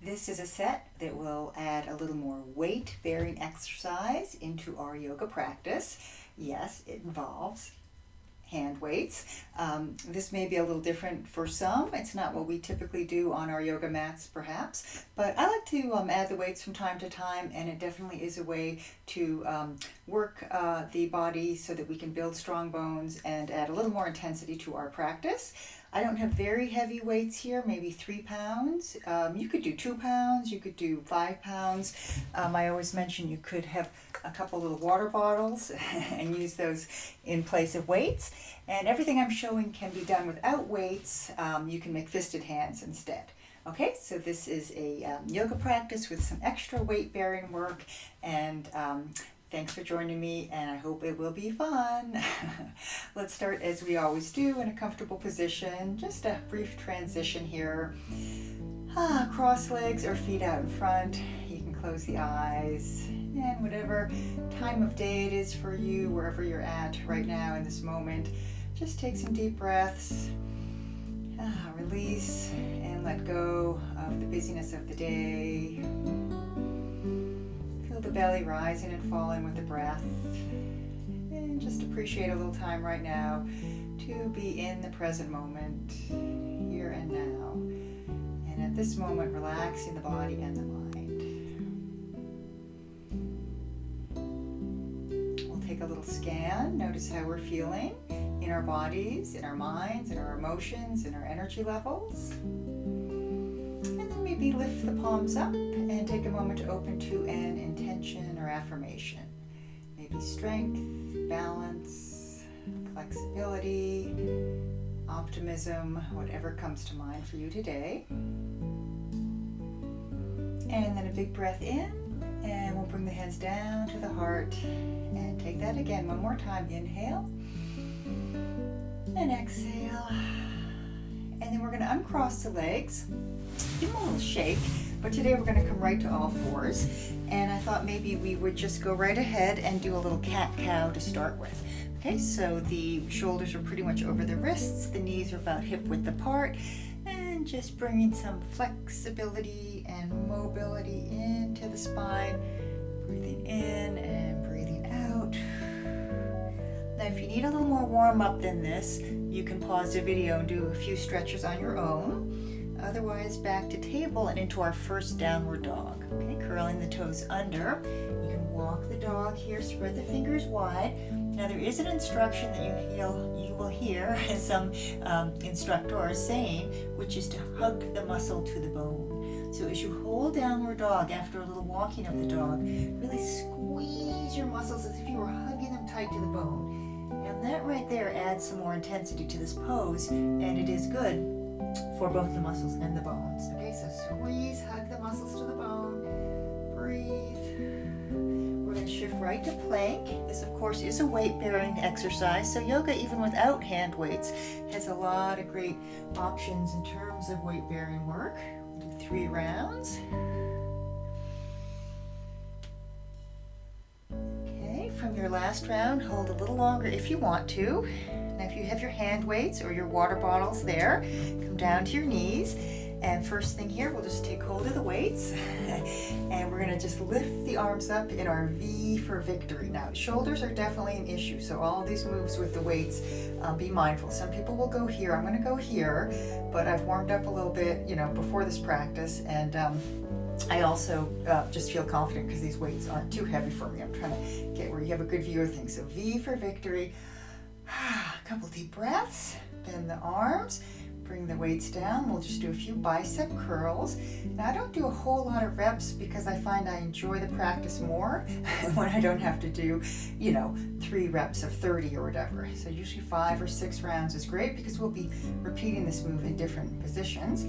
This is a set that will add a little more weight-bearing exercise into our yoga practice. Yes, it involves hand weights. This may be a little different for some. It's not what we typically do on our yoga mats, perhaps, but I like to add the weights from time to time, and it definitely is a way to work the body so that we can build strong bones and add a little more intensity to our practice. I don't have very heavy weights here, maybe 3 pounds. You could do 2 pounds, you could do 5 pounds. I always mention you could have a couple little water bottles and use those in place of weights. And everything I'm showing can be done without weights. You can make fisted hands instead. Okay, so this is a yoga practice with some extra weight-bearing work, and thanks for joining me, and I hope it will be fun. Let's start as we always do in a comfortable position. Just a brief transition here. Cross legs or feet out in front. You can close the eyes, and whatever time of day it is for you, wherever you're at right now in this moment, just take some deep breaths. Release and let go of the busyness of the day. Feel the belly rising and falling with the breath. And just appreciate a little time right now to be in the present moment, here and now. And at this moment, relaxing the body and the mind. We'll take a little scan. Notice how we're feeling in our bodies, in our minds, in our emotions, in our energy levels. And then maybe lift the palms up and take a moment to open to an intention or affirmation. Maybe strength, balance, flexibility, optimism, whatever comes to mind for you today. And then a big breath in, and we'll bring the hands down to the heart and take that again one more time. Inhale and exhale. And then we're going to uncross the legs, give them a little shake, but today we're going to come right to all fours. And I thought maybe we would just go right ahead and do a little cat-cow to start with. Okay, so the shoulders are pretty much over the wrists, the knees are about hip-width apart, and just bringing some flexibility and mobility into the spine. Breathing in and breathing out. Now, if you need a little more warm-up than this, you can pause the video and do a few stretches on your own. Otherwise, back to table and into our first downward dog. Okay, curling the toes under. You can walk the dog here, spread the fingers wide. Now, there is an instruction that you will hear some instructors saying, which is to hug the muscle to the bone. So as you hold downward dog after a little walking of the dog, really squeeze your muscles as if you were hugging them tight to the bone. And that right there adds some more intensity to this pose, and it is good for both the muscles and the bones. Okay, so squeeze, hug the muscles to the bone, breathe. We're going to shift right to plank. This, of course, is a weight-bearing exercise, so yoga, even without hand weights, has a lot of great options in terms of weight-bearing work. We'll do 3 rounds. From your last round, hold a little longer if you want to. Now, if you have your hand weights or your water bottles there, come down to your knees. And first thing here, we'll just take hold of the weights and we're going to just lift the arms up in our V for victory. Now, shoulders are definitely an issue, so all of these moves with the weights, be mindful. Some people will go here. I'm going to go here, but I've warmed up a little bit, before this practice, and I also just feel confident because these weights aren't too heavy for me. I'm trying to get where you have a good view of things. So V for victory. A couple deep breaths. Bend the arms. Bring the weights down. We'll just do a few bicep curls. Now, I don't do a whole lot of reps because I find I enjoy the practice more when I don't have to do, 3 reps of 30 or whatever. So usually 5 or 6 rounds is great because we'll be repeating this move in different positions.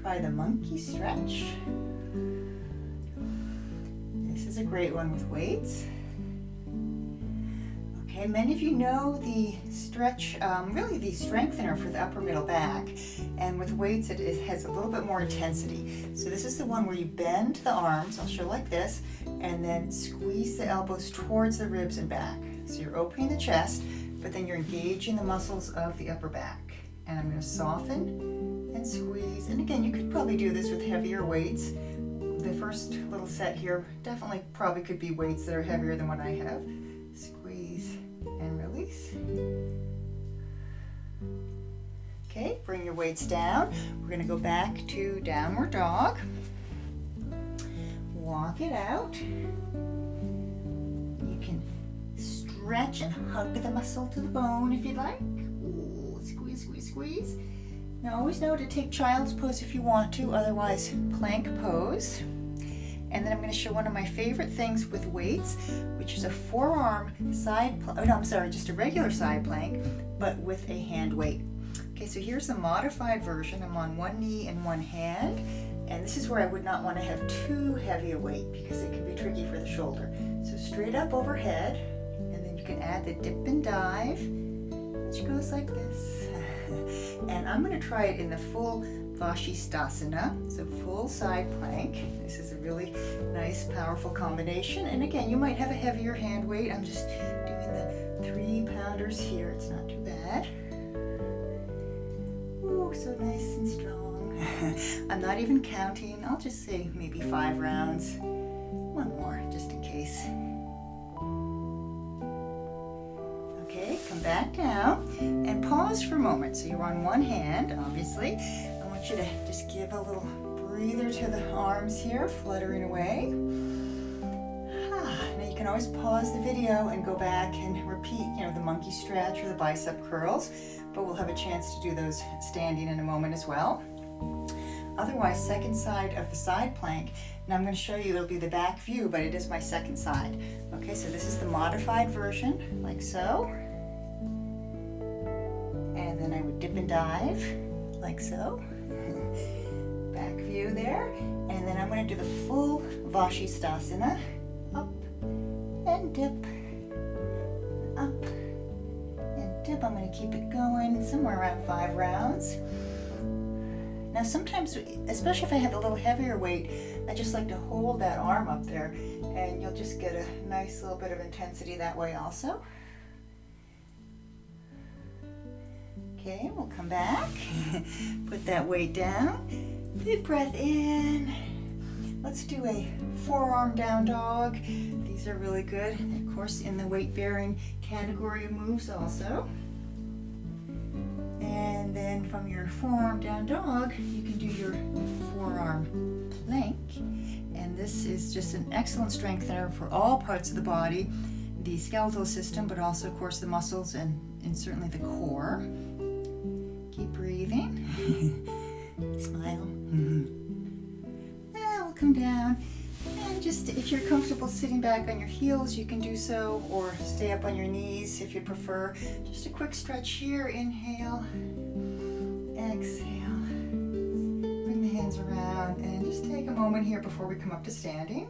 Try the monkey stretch. This is a great one with weights. Okay, many of you know the stretch, really the strengthener for the upper middle back, and with weights it has a little bit more intensity. So this is the one where you bend the arms, I'll show like this, and then squeeze the elbows towards the ribs and back. So you're opening the chest, but then you're engaging the muscles of the upper back. And I'm going to soften and squeeze. And again, you could probably do this with heavier weights, the first little set here definitely probably could be weights that are heavier than what I have. Squeeze and release. Okay, bring your weights down. We're going to go back to downward dog. Walk it out. You can stretch and hug the muscle to the bone if you'd like. Ooh, squeeze, squeeze, squeeze. Now always know to take child's pose if you want to, otherwise plank pose. And then I'm going to show one of my favorite things with weights, which is a forearm side plank. Oh no, I'm sorry, just a regular side plank, but with a hand weight. Okay, so here's the modified version. I'm on one knee and one hand, and this is where I would not want to have too heavy a weight because it can be tricky for the shoulder. So straight up overhead, and then you can add the dip and dive, which goes like this. And I'm going to try it in the full Vashisthasana, so full side plank. This is a really nice, powerful combination. And again, you might have a heavier hand weight. I'm just doing the 3-pounders here. It's not too bad. Ooh, so nice and strong. I'm not even counting. I'll just say maybe 5 rounds. One more, just in case. Okay, come back down and pause for a moment. So you're on one hand, obviously. I want you to just give a little breather to the arms here, fluttering away. Now you can always pause the video and go back and repeat, the monkey stretch or the bicep curls, but we'll have a chance to do those standing in a moment as well. Otherwise, second side of the side plank. Now I'm going to show you, it'll be the back view, but it is my second side. Okay, so this is the modified version, like so. And then I would dip and dive, like so. Back view there. And then I'm going to do the full Vashisthasana. Up and dip. Up and dip. I'm going to keep it going somewhere around 5 rounds. Now sometimes, especially if I have a little heavier weight, I just like to hold that arm up there, and you'll just get a nice little bit of intensity that way also. Okay, we'll come back, put that weight down, big breath in. Let's do a forearm down dog. These are really good, of course, in the weight bearing category of moves also. And then from your forearm down dog, you can do your forearm plank. And this is just an excellent strengthener for all parts of the body, the skeletal system, but also, of course, the muscles and certainly the core. Keep breathing. Smile. Now we'll come down. And just if you're comfortable sitting back on your heels, you can do so, or stay up on your knees if you prefer. Just a quick stretch here. Inhale, exhale. Bring the hands around and just take a moment here before we come up to standing.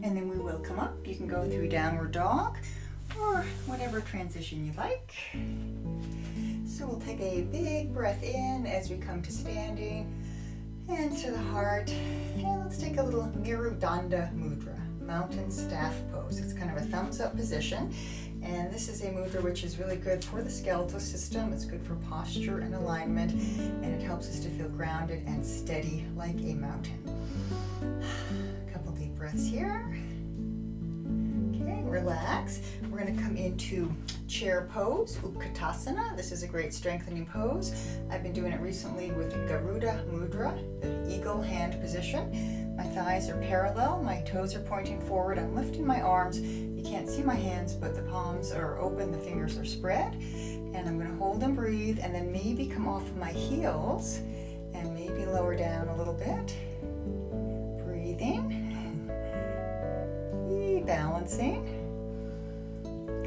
And then we will come up. You can go through downward dog or whatever transition you like. So we'll take a big breath in as we come to standing. Hands to the heart, and let's take a little Mirudanda Mudra, mountain staff pose. It's kind of a thumbs up position, and this is a mudra which is really good for the skeletal system. It's good for posture and alignment, and it helps us to feel grounded and steady like a mountain. A couple deep breaths here. Okay, relax. We're going to come into chair pose, Utkatasana. This is a great strengthening pose. I've been doing it recently with Garuda Mudra, the eagle hand position. My thighs are parallel, my toes are pointing forward. I'm lifting my arms. You can't see my hands, but the palms are open, the fingers are spread. And I'm going to hold and breathe, and then maybe come off of my heels and maybe lower down a little bit. Breathing. Balancing.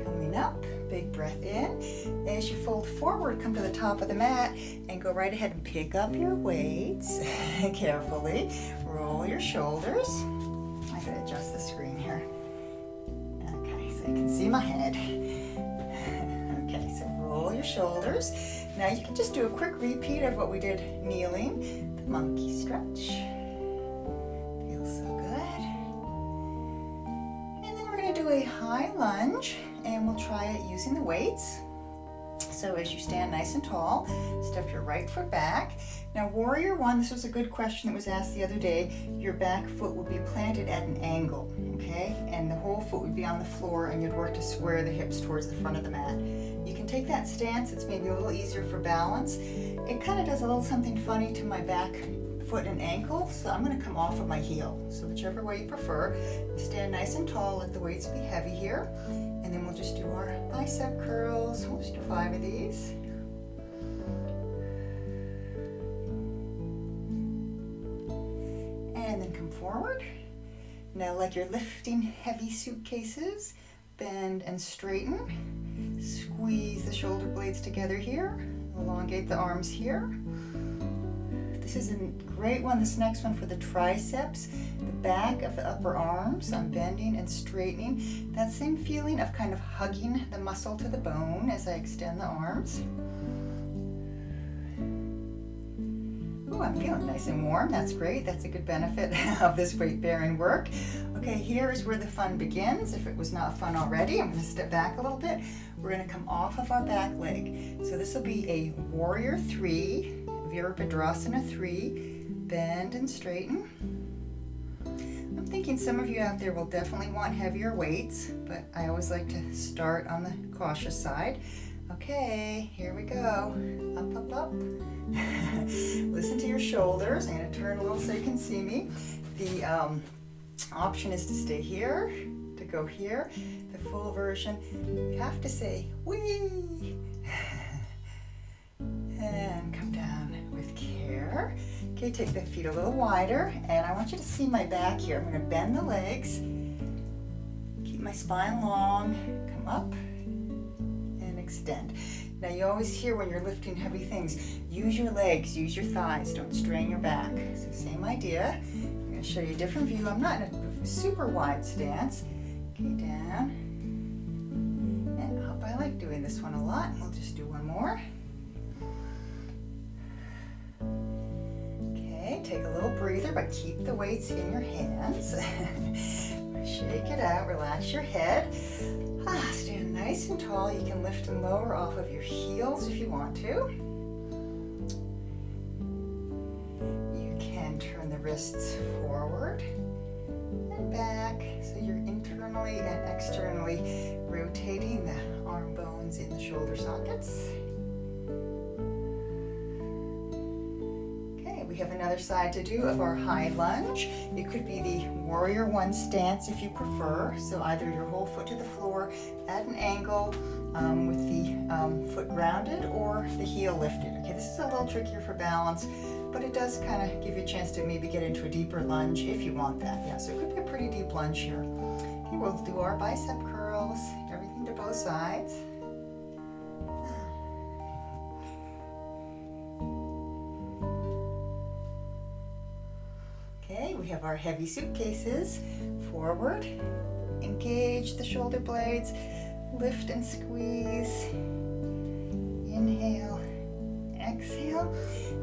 Coming up, big breath in. As you fold forward, come to the top of the mat and go right ahead and pick up your weights carefully. Roll your shoulders. I gotta adjust the screen here. Okay, so you can see my head. Okay, so roll your shoulders. Now you can just do a quick repeat of what we did kneeling. The monkey stretch. Feels so good. And then we're gonna do a high lunge, and we'll try it using the weights. So So as you stand nice and tall, step your right foot back. Now warrior one, this was a good question that was asked the other day. Your back foot would be planted at an angle, okay? And the whole foot would be on the floor and you'd work to square the hips towards the front of the mat. You can take that stance, it's maybe a little easier for balance. It kind of does a little something funny to my back foot and ankle, so I'm going to come off of my heel. So whichever way you prefer, stand nice and tall, let the weights be heavy here, and then we'll just do our bicep curls. We'll just do 5 of these. And then come forward. Now like you're lifting heavy suitcases, bend and straighten. Squeeze the shoulder blades together here. Elongate the arms here. This is a great one, this next one for the triceps, the back of the upper arms. I'm bending and straightening. That same feeling of kind of hugging the muscle to the bone as I extend the arms. Ooh, I'm feeling nice and warm. That's great. That's a good benefit of this weight bearing work. Okay, here is where the fun begins. If it was not fun already, I'm going to step back a little bit. We're going to come off of our back leg. So this will be a warrior 3. Virabhadrasana 3, bend and straighten. I'm thinking some of you out there will definitely want heavier weights, but I always like to start on the cautious side. Okay, here we go. Up, up, up. Listen to your shoulders. I'm going to turn a little so you can see me. The option is to stay here, to go here. The full version, you have to say, wee. And come down with care. Okay, take the feet a little wider, and I want you to see my back here. I'm going to bend the legs, keep my spine long, come up, and extend. Now you always hear when you're lifting heavy things, use your legs, use your thighs, don't strain your back. So same idea. I'm going to show you a different view. I'm not in a super wide stance. Okay, down, and up. I like doing this one a lot, and we'll just do one more. Take a little breather, but keep the weights in your hands. Shake it out, relax your head. Stand nice and tall. You can lift and lower off of your heels if you want to. You can turn the wrists forward and back, so you're internally and externally rotating the arm bones in the shoulder sockets. We have another side to do of our high lunge. It could be the warrior 1 stance if you prefer. So either your whole foot to the floor at an angle with the foot grounded, or the heel lifted. Okay, this is a little trickier for balance, but it does kind of give you a chance to maybe get into a deeper lunge if you want that. Yeah, so it could be a pretty deep lunge here. Okay, we'll do our bicep curls, everything to both sides. We have our heavy suitcases. Forward, engage the shoulder blades, lift and squeeze. Inhale, exhale.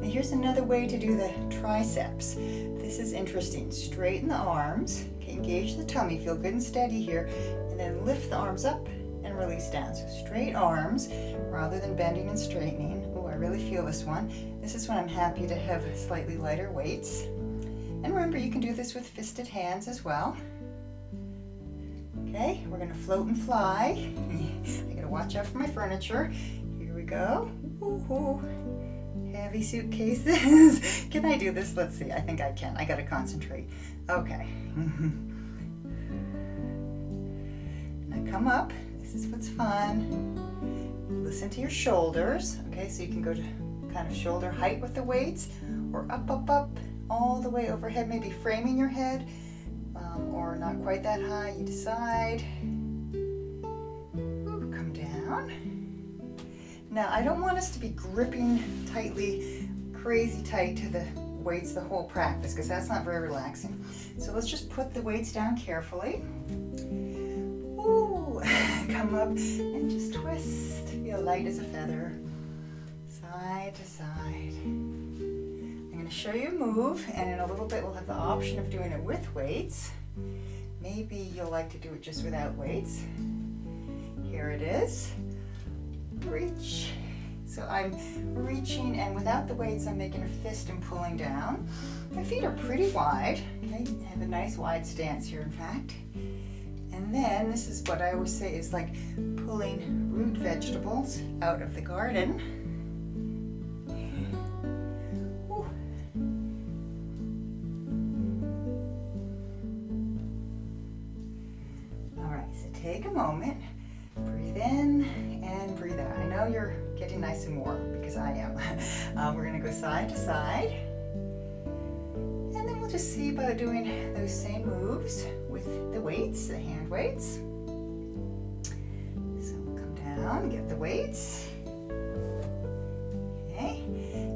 Now here's another way to do the triceps. This is interesting. Straighten the arms, okay, engage the tummy, feel good and steady here, and then lift the arms up and release down. So straight arms rather than bending and straightening. Oh, I really feel this one. This is when I'm happy to have slightly lighter weights. And remember, you can do this with fisted hands as well. Okay, we're gonna float and fly. I gotta watch out for my furniture. Here we go. Ooh, heavy suitcases. Can I do this? Let's see, I think I can. I gotta concentrate. Okay. Now come up. This is what's fun. Listen to your shoulders. Okay, so you can go to kind of shoulder height with the weights, or up, up, up, all the way overhead, maybe framing your head, or not quite that high, you decide. Ooh, come down. Now, I don't want us to be gripping tightly, crazy tight to the weights the whole practice, because that's not very relaxing. So let's just put the weights down carefully. Ooh, come up and just twist. Feel light as a feather, side to side. I'm going to show you a move, and in a little bit we'll have the option of doing it with weights. Maybe you'll like to do it just without weights. Here it is. Reach So I'm reaching, and without the weights, I'm making a fist and pulling down. My feet are pretty wide. Okay, I have a nice wide stance here, in fact. And then this is what I always say is like pulling root vegetables out of the garden. Ooh. All right, so take a moment, breathe in and breathe out. I know you're getting nice and warm because I am. We're gonna go side to side. And then we'll just see about doing those same moves with the weights, the hand weights. So we'll come down, get the weights. Okay,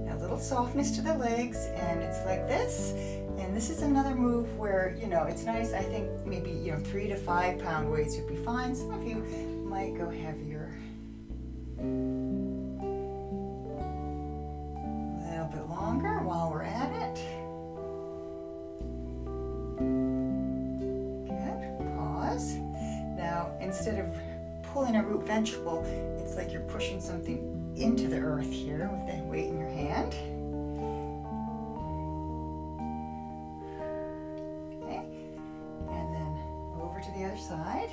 now a little softness to the legs, and it's like this. And this is another move where, you know, it's nice. I think maybe, 3 to 5 pound weights would be fine. Some of you might go heavier. A little bit longer while we're at it. Now, instead of pulling a root vegetable, it's like you're pushing something into the earth here with the weight in your hand. Okay, and then over to the other side.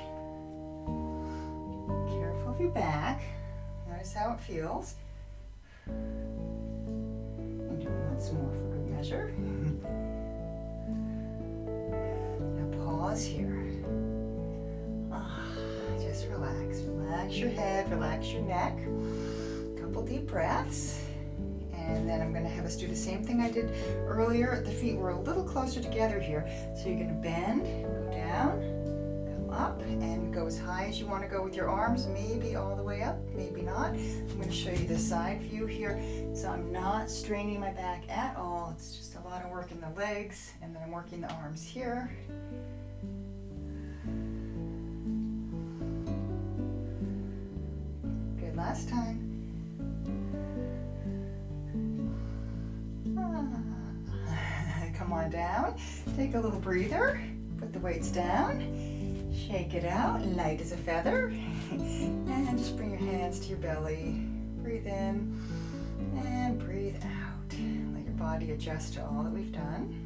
Careful of your back. Notice how it feels. And do once more for good measure. Now pause here. Just relax. Relax your head, relax your neck. A couple deep breaths. And then I'm going to have us do the same thing I did earlier. The feet were a little closer together here. So you're going to bend, go down, come up, and go as high as you want to go with your arms. Maybe all the way up, maybe not. I'm going to show you the side view here. So I'm not straining my back at all. It's just a lot of work in the legs. And then I'm working the arms here. Last time. Come on down. Take a little breather. Put the weights down. Shake it out, light as a feather. And just bring your hands to your belly. Breathe in and breathe out. Let your body adjust to all that we've done.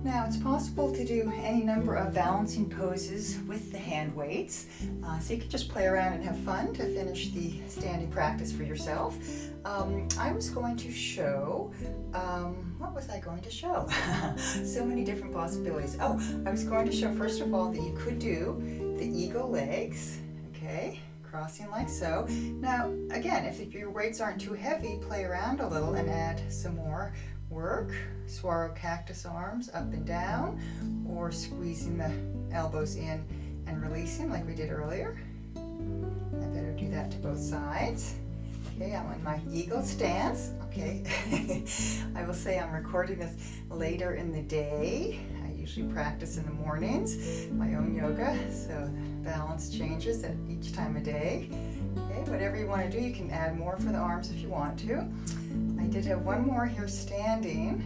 Now, it's possible to do any number of balancing poses with the hand weights. So you can just play around and have fun to finish the standing practice for yourself. I was going to show, what was I going to show? So many different possibilities. Oh, I was going to show, first of all, that you could do the eagle legs, okay? Crossing like so. Now, again, if your weights aren't too heavy, play around a little and add some more work. Saguaro cactus arms up and down, or squeezing the elbows in and releasing like we did earlier. I better do that to both sides. Okay, I'm in my eagle stance. Okay, I will say I'm recording this later in the day. I usually practice in the mornings, my own yoga, so the balance changes at each time of day. Okay, whatever you want to do, you can add more for the arms if you want to. I did have one more here standing,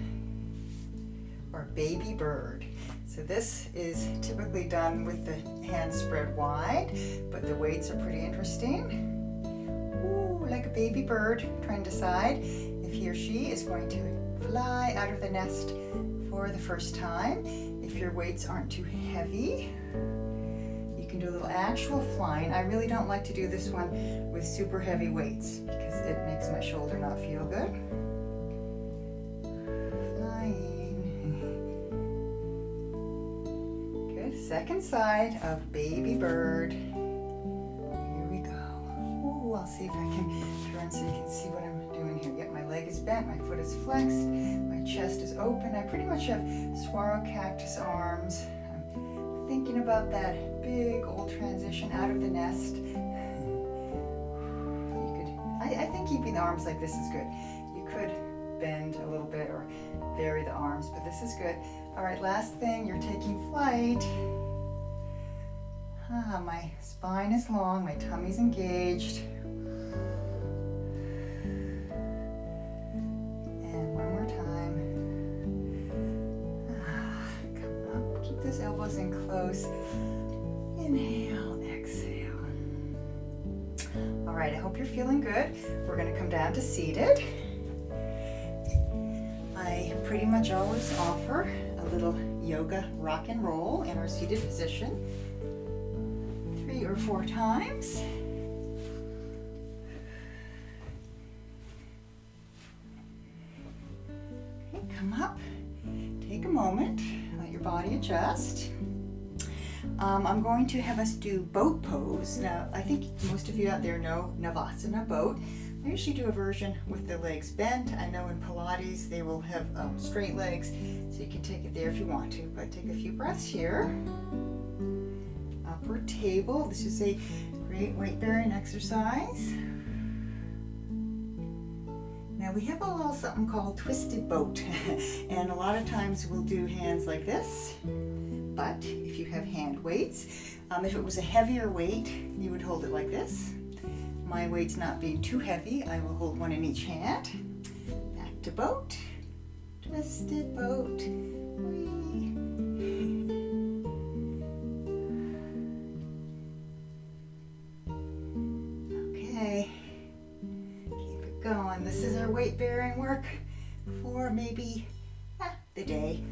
or baby bird. So this is typically done with the hands spread wide, but the weights are pretty interesting. Ooh, like a baby bird, trying to decide if he or she is going to fly out of the nest for the first time. If your weights aren't too heavy, you can do a little actual flying. I really don't like to do this one with super heavy weights because it makes my shoulder not feel good. Flying. Good. Second side of baby bird. Here we go. Ooh, I'll see if I can turn so you can see what I'm doing here. Yep, my leg is bent, my foot is flexed, my chest is open. I pretty much have saguaro cactus arms. I'm thinking about that big old transition out of the nest. I think keeping the arms like this is good. You could bend a little bit or vary the arms, but this is good. All right, last thing, you're taking flight. My spine is long, my tummy's engaged. And one more time. Come up, keep those elbows in close. Inhale, exhale. right, I hope you're feeling good. We're going to come down to seated. I pretty much always offer a little yoga rock and roll in our seated position 3 or 4 times. Okay, come up, take a moment, let your body adjust. I'm going to have us do boat pose. Now, I think most of you out there know Navasana boat. I usually do a version with the legs bent. I know in Pilates they will have straight legs, so you can take it there if you want to. But take a few breaths here. Upward table. This is a great weight-bearing exercise. Now we have a little something called twisted boat, and a lot of times we'll do hands like this. But if you have hand weights, if it was a heavier weight, you would hold it like this. My weight's not being too heavy, I will hold one in each hand. Back to boat, twisted boat. Whee. Okay, keep it going. This is our weight bearing work for maybe the day.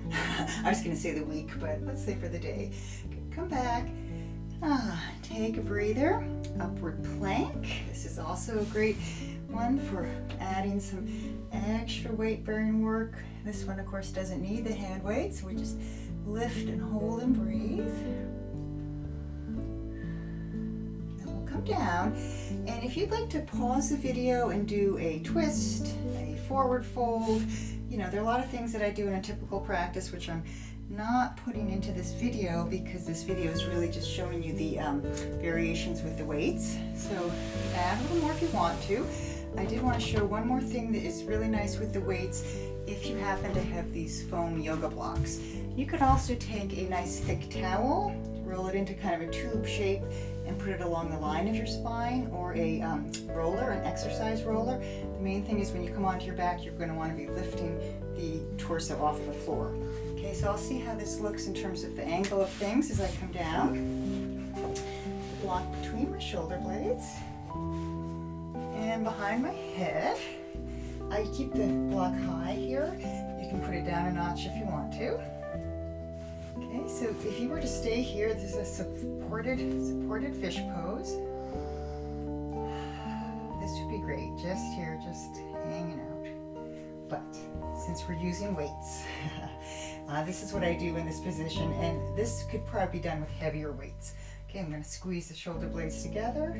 I was going to say the week, but let's say for the day. Come back. Take a breather. Upward plank. This is also a great one for adding some extra weight bearing work. This one, of course, doesn't need the hand weight, so we just lift and hold and breathe. Then we'll come down. And if you'd like to pause the video and do a twist, a forward fold, you know, there are a lot of things that I do in a typical practice which I'm not putting into this video because this video is really just showing you the variations with the weights. So add a little more if you want to. I did want to show one more thing that is really nice with the weights if you happen to have these foam yoga blocks. You could also take a nice thick towel, roll it into kind of a tube shape, and put it along the line of your spine, or a roller, an exercise roller. The main thing is when you come onto your back, you're going to want to be lifting the torso off of the floor. Okay, so I'll see how this looks in terms of the angle of things as I come down. Block between my shoulder blades and behind my head. I keep the block high here. You can put it down a notch if you want to. Okay, so if you were to stay here, this is a supported fish pose. This would be great, just here, just hanging out. But since we're using weights, this is what I do in this position, and this could probably be done with heavier weights. Okay, I'm going to squeeze the shoulder blades together,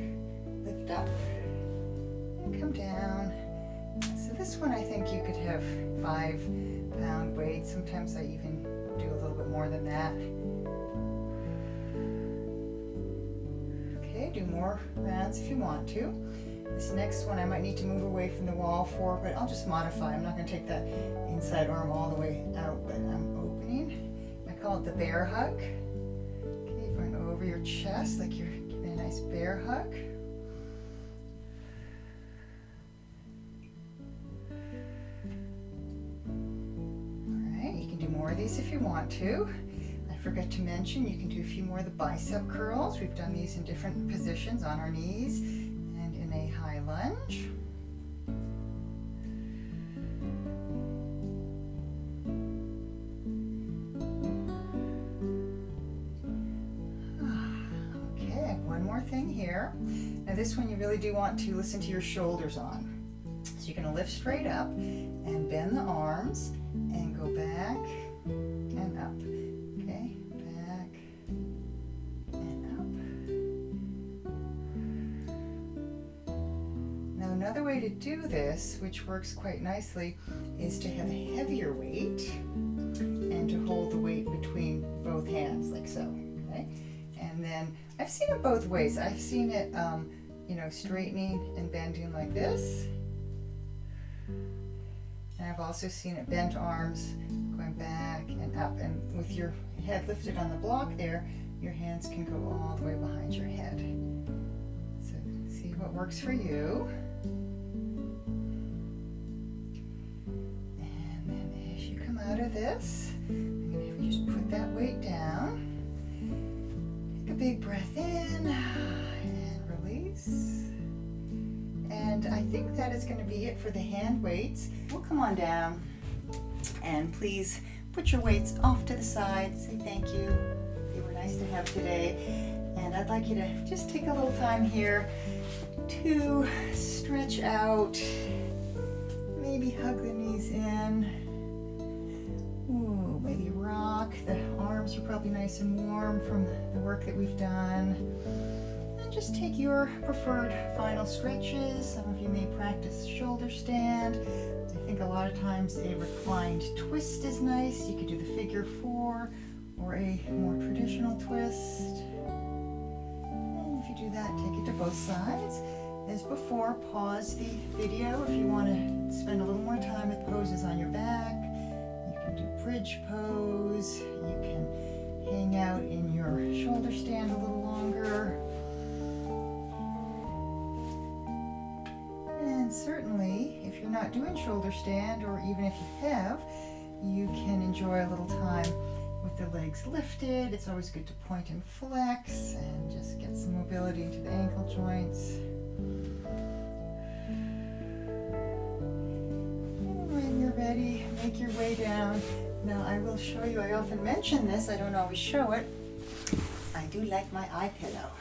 lift up, and come down. So this one I think you could have 5-pound weights. Sometimes I even do a little bit more than that. Okay, do more rounds if you want to. This next one I might need to move away from the wall for, but I'll just modify. I'm not going to take that inside arm all the way out, but I'm opening. I call it the bear hug. Okay, going over your chest like you're giving a nice bear hug. More of these if you want to. I forgot to mention you can do a few more of the bicep curls. We've done these in different positions, on our knees and in a high lunge. Okay, one more thing here. Now this one you really do want to listen to your shoulders on. So you're going to lift straight up and bend the arms and go back and up. Okay, back and up. Now another way to do this, which works quite nicely, is to have a heavier weight and to hold the weight between both hands like so. Okay, and then I've seen it both ways. I've seen it, straightening and bending like this. And I've also seen it bent arms going back and up, and with your head lifted on the block there, your hands can go all the way behind your head. So see what works for you. And then as you come out of this, I'm going to have you just put that weight down. Take a big breath in and release. And I think that is going to be it for the hand weights. We'll come on down and please put your weights off to the side. Say thank you. They were nice to have today. And I'd like you to just take a little time here to stretch out. Maybe hug the knees in. Ooh, maybe rock. The arms are probably nice and warm from the work that we've done. And just take your preferred final stretches. Some of you may practice shoulder stand. I think a lot of times a reclined twist is nice. You could do the figure 4 or a more traditional twist. And if you do that, take it to both sides. As before, pause the video if you want to spend a little more time with poses on your back. You can do bridge pose. You can hang out in your shoulder stand a little longer. And certainly, if you're not doing shoulder stand, or even if you have, you can enjoy a little time with the legs lifted. It's always good to point and flex and just get some mobility into the ankle joints. And when you're ready, make your way down. Now I will show you, I often mention this, I don't always show it. I do like my eye pillow.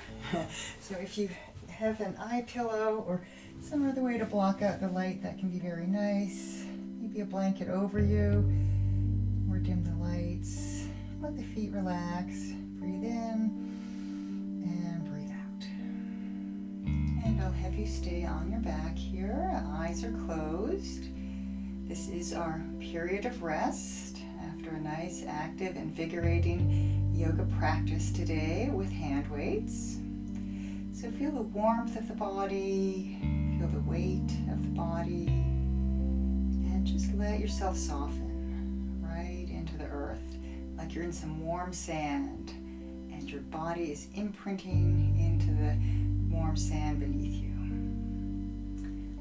So if you have an eye pillow or some other way to block out the light, that can be very nice. Maybe a blanket over you, or dim the lights. Let the feet relax. Breathe in and breathe out. And I'll have you stay on your back here. Eyes are closed. This is our period of rest after a nice, active, invigorating yoga practice today with hand weights. So feel the warmth of the body, feel the weight of the body, and just let yourself soften right into the earth, like you're in some warm sand, and your body is imprinting into the warm sand beneath you.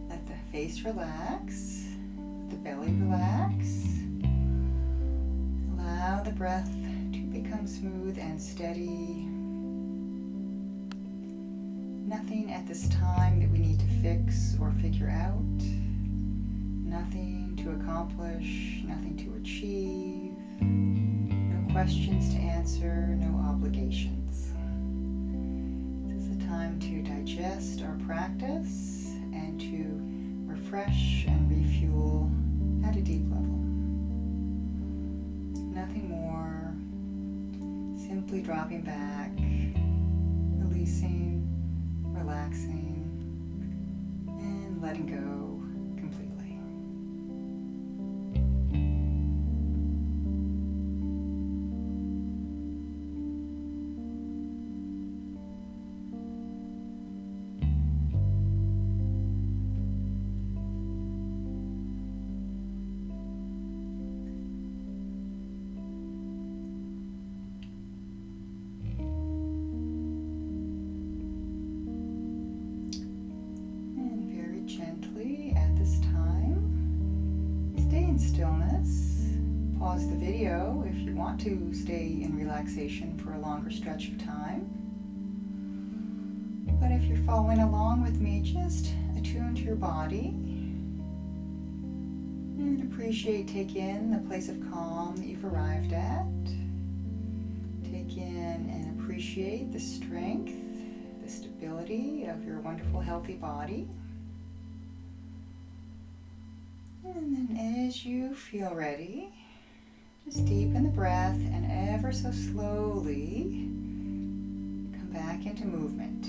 Let the face relax, the belly relax. Allow the breath to become smooth and steady. Nothing at this time that we need to fix or figure out. Nothing to accomplish, nothing to achieve. No questions to answer, no obligations. This is a time to digest our practice and to refresh and refuel at a deep level. Nothing more. Simply dropping back, releasing, relaxing, and letting go completely. Stillness. Pause the video if you want to stay in relaxation for a longer stretch of time. But if you're following along with me, just attune to your body and appreciate, take in the place of calm that you've arrived at. Take in and appreciate the strength, the stability of your wonderful, healthy body. And then as you feel ready, just deepen the breath and ever so slowly come back into movement.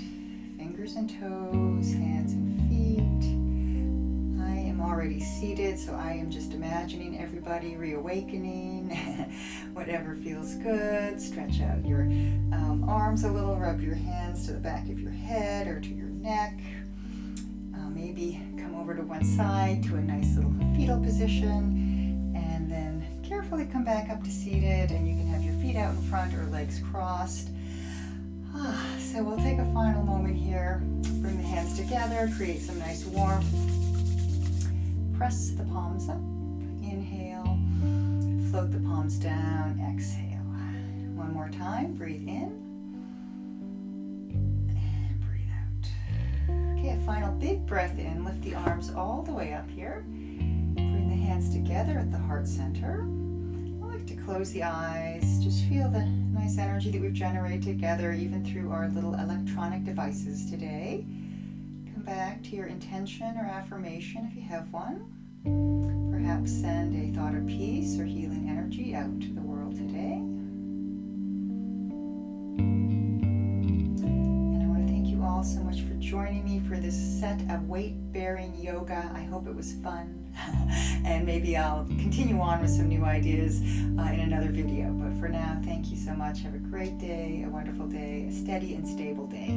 Fingers and toes, hands and feet. I am already seated, so I am just imagining everybody reawakening. Whatever feels good. Stretch out your arms a little, rub your hands to the back of your head or to your neck. Maybe come over to one side to a nice little fetal position, and then carefully come back up to seated, and you can have your feet out in front or legs crossed. So we'll take a final moment here, bring the hands together, create some nice warmth. Press the palms up, inhale, float the palms down, exhale. One more time, breathe in, and breathe out. Okay, a final big breath in. Lift the arms all the way up here. Bring the hands together at the heart center. I like to close the eyes. Just feel the nice energy that we've generated together, even through our little electronic devices today. Come back to your intention or affirmation if you have one. Perhaps send a thought of peace or healing energy out to the world today. So much for joining me for this set of weight-bearing yoga. I hope it was fun, and maybe I'll continue on with some new ideas in another video. But for now, thank you so much. Have a great day, a wonderful day, a steady and stable day.